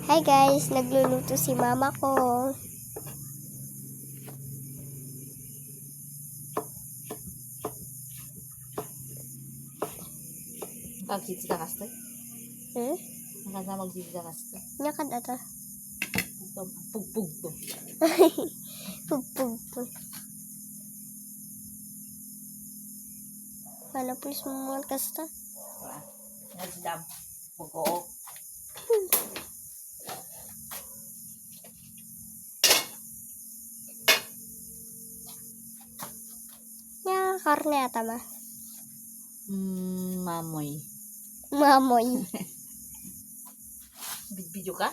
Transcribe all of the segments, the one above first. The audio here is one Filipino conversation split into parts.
Hi guys, nagluluto si mama ko. Magsisida ka ito? Nakasa magsisida ka ito? Nyakad ata. Pugpug to. Pugpug to. Ano please mo kasta? Nagsida. Pugkook. Nya karne ata ma. Mamoy. Mamoy. Video ka?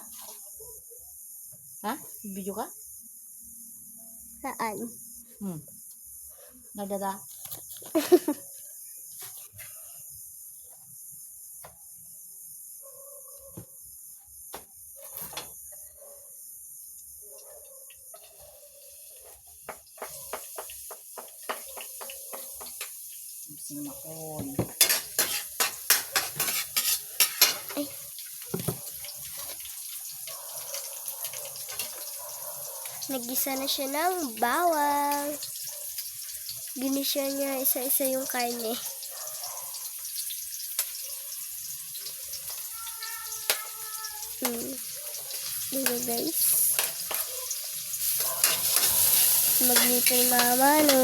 Ha? Video ka? Saan? Nagdada. Sinakon. Ay. Nagisa na siya ng bawang. Ginisya niya isa-isa yung karne. Dito guys. Magluto yung mama no.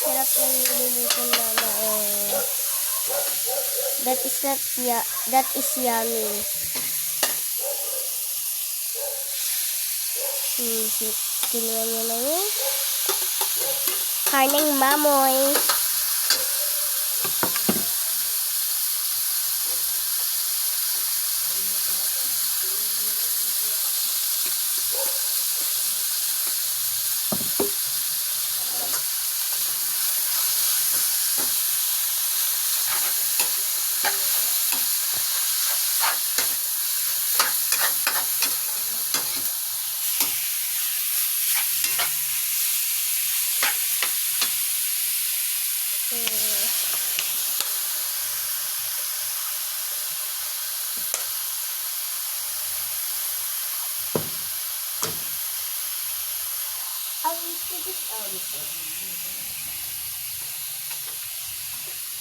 Sarap yung niluluto mama that is yummy. Kinuha niya na yung karneng mamoy.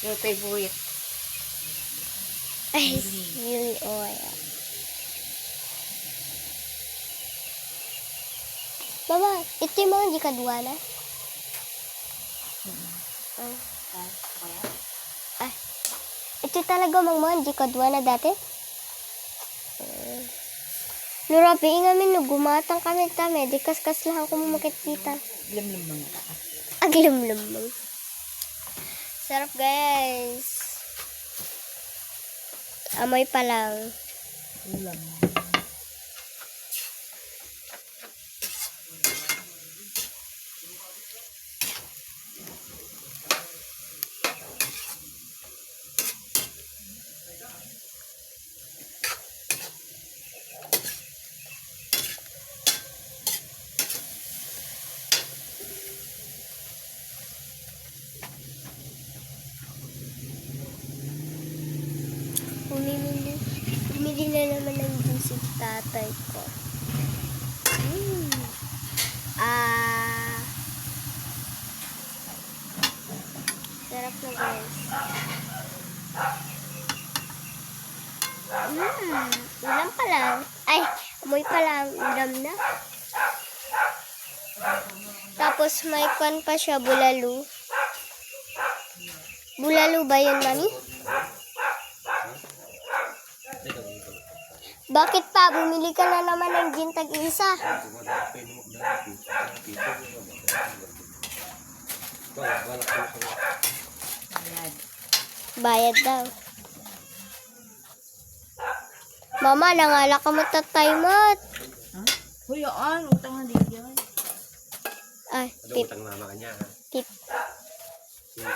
Your favorite. Ay, really oil. Mama, ito yung mga di kadwa na? Ay, ito talaga mga di kadwa na dati? Lurabi ngamin no, gumatang kami, di kaskas lang ako mamakit kita. Lam-lam lang. Aglam-lam. Sarap guys. Amoy pa lang. Ulam. Bumili na naman ng juice yung tatay ko. Sarap na guys. Ulam pa lang. Ay, amoy pa lang. Ulam na. Tapos may kwan pa siya, bulalo. Bulalo ba yun, mami? Bakit pa? Bumili ka na naman ng gin tag-isa. Bayad. Bayad daw. Mama, nangala ka mo tataymat. Ha? Huyaan, utang na din yan. Ay, Ano tip, utang mama kanya ha? tip. Sino?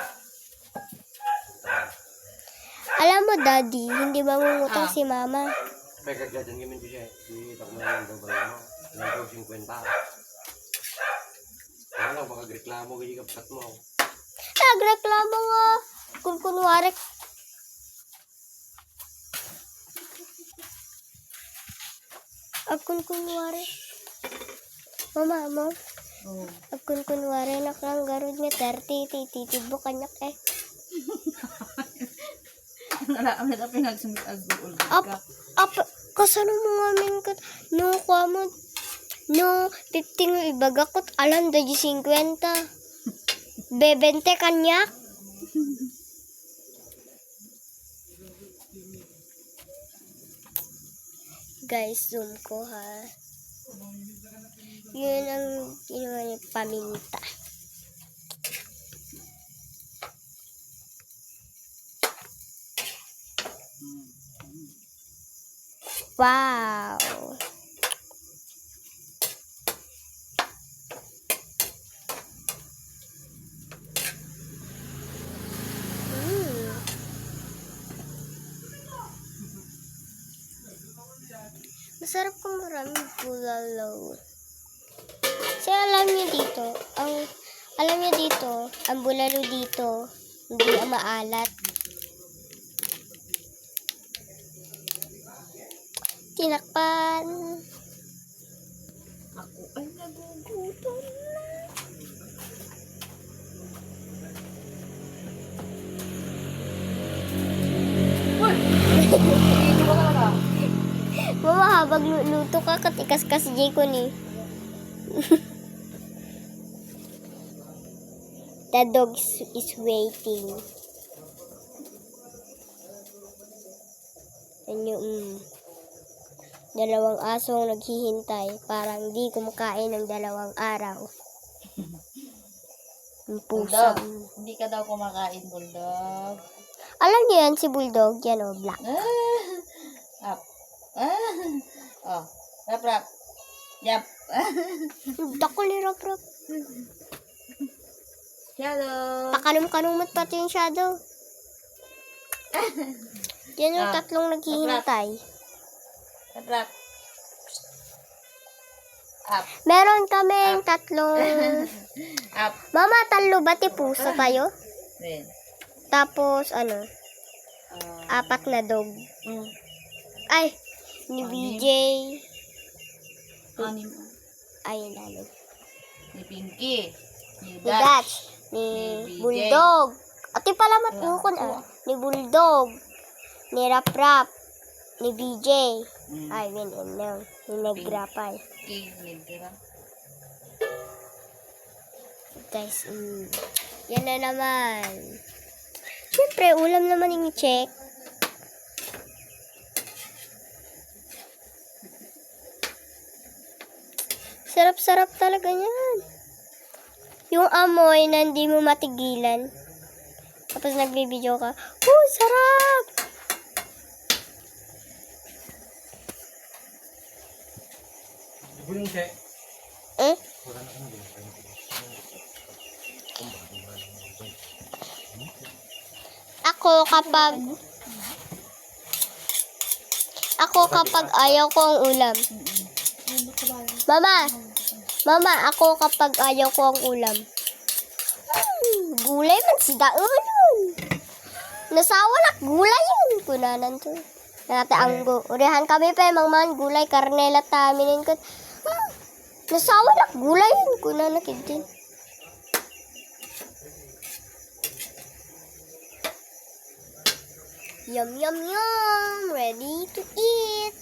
Alam mo, Daddy, hindi mangungutang si Mama. May kagatan kami siya. Di tak mo lang daw ba mo? Nang 50. Ano lang, baka reklamo kaya kapsat mo. Nagreklamo nga. Kung kunwari. Kung kunwari. Mama mo. Oo. Kung kunwari nakanggarod nga 30, tititibo kanyak eh. Wala kami na pinagsumit agul. Kasano mo nga min ka, no, kwa mo, no, 15 mo ibagakot, alam, dadyo 50. Bebente kanyak. Guys, zoom ko ha. Yun ang ginawa ni paminta. Wow. Masarap kung maraming bulalo. Kasi alam niyo dito, ang bulalo dito, hindi maalat. Tinakpan. Ako ay nagugutom na. Uy! Dito ba ka na? Mama, habang luto ka, katikas ka si Jay ko ni. The dog is waiting. Dalawang asong naghihintay. Parang di kumakain ng 2 araw. Ang pusa. Bulldog. Hindi ka daw kumakain, Bulldog. Alam niyo yan si Bulldog? Yan o, black. Up. Oh. Rap, rap. Yap. Dako ni Rap-Rap. Hello. Pakanum-kanumot pati yung shadow. Yan yung 3 naghihintay. Rap, rap. Up. Meron kaming 3. Up. Mama, 3 ba pusa tayo? Then. Tapos, 4 na dog. Ay, ni BJ. Anim. Ayun, ano. Ni Pinky. Ni Ni Dutch. Dutch. Ni BJ. Bulldog. Ati pala matukon, Ni Bulldog. Ni Rap-Rap. Ni BJ. Ay, win. Ni Negrapay. Nidira. Guys, yan na naman. Siyempre, ulam naman yung check. Sarap-sarap talaga yan. Yung amoy na hindi mo matigilan. Tapos nagbibideo ka, sarap! Guling siya. Eh? Wala na kang guling. Ako kapag ayaw ko ang ulam. Mama, ako kapag ayaw ko ang ulam. Gulay man si Daon. Nasawalak gulay yun. Kunanan to. Nata ang urihan kami pa mang man gulay karnela taminin ko. Nasawalak gulay yun. Kunanan din. Yum, yum, yum. Ready to eat.